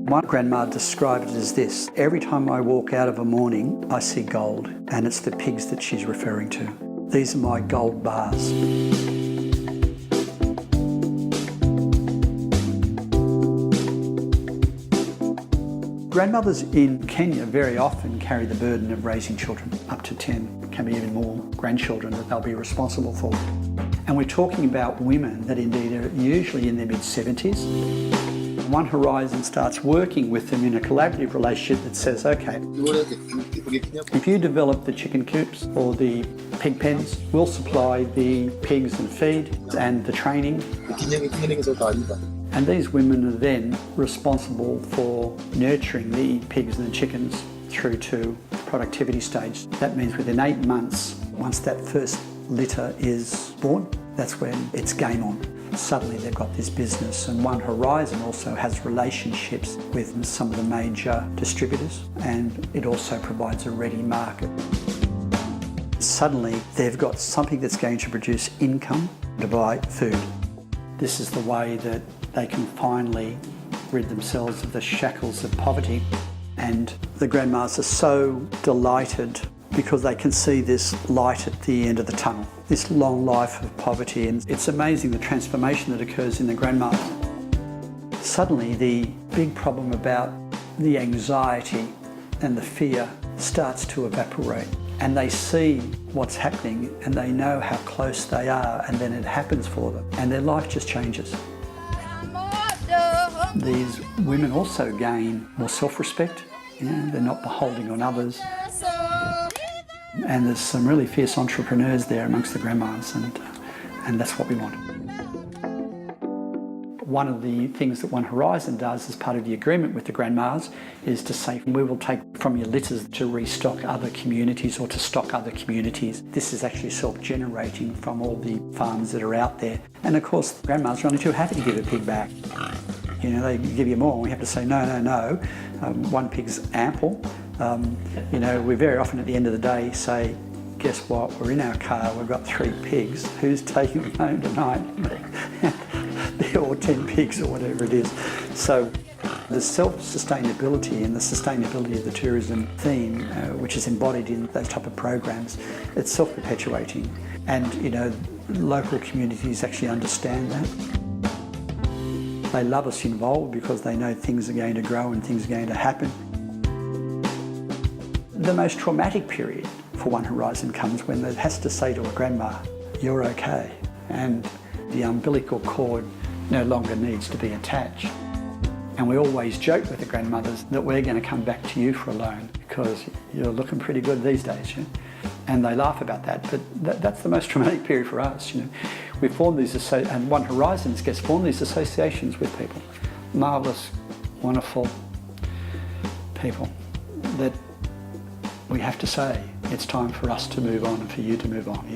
My grandma described it as this: every time I walk out of a morning, I see gold, and it's the pigs that she's referring to. These are my gold bars. Grandmothers in Kenya very often carry the burden of raising children, up to 10, can be even more grandchildren that they'll be responsible for. And we're talking about women that indeed are usually in their mid-70s. One Horizon starts working with them in a collaborative relationship that says, okay, if you develop the chicken coops or the pig pens, we'll supply the pigs and feed and the training. And these women are then responsible for nurturing the pigs and the chickens through to productivity stage. That means within 8 months, once that first litter is born, that's when it's game on. Suddenly they've got this business, and One Horizon also has relationships with some of the major distributors, and it also provides a ready market. Suddenly they've got something that's going to produce income to buy food. This is the way that they can finally rid themselves of the shackles of poverty. And the grandmas are so delighted because they can see this light at the end of the tunnel, this long life of poverty. And it's amazing the transformation that occurs in the grandmas. Suddenly the big problem about the anxiety and the fear starts to evaporate. And they see what's happening and they know how close they are, and then it happens for them and their life just changes. These women also gain more self-respect. They're not beholding on others. And there's some really fierce entrepreneurs there amongst the grandmas, and that's what we want. One of the things that One Horizon does as part of the agreement with the grandmas is to say, we will take from your litters to restock other communities or to stock other communities. This is actually self-generating from all the farms that are out there. And of course, the grandmas are only too happy to give a pig back. They give you more, and we have to say, no, no, no. One pig's ample. We very often at the end of the day say, guess what, we're in our car, we've got 3 pigs. Who's taking them home tonight? Or 10 pigs or whatever it is. So the self-sustainability and the sustainability of the tourism theme, which is embodied in those type of programs, it's self-perpetuating. And, local communities actually understand that. They love us involved because they know things are going to grow and things are going to happen. The most traumatic period for One Horizon comes when it has to say to a grandma, you're okay, and the umbilical cord no longer needs to be attached. And we always joke with the grandmothers that we're going to come back to you for a loan because you're looking pretty good these days. And they laugh about that, but that's the most traumatic period for us. We formed these, and One Horizon gets formed these associations with people, marvellous, wonderful people that we have to say, it's time for us to move on and for you to move on,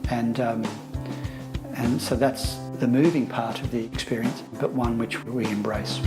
And so that's the moving part of the experience, but one which we embrace.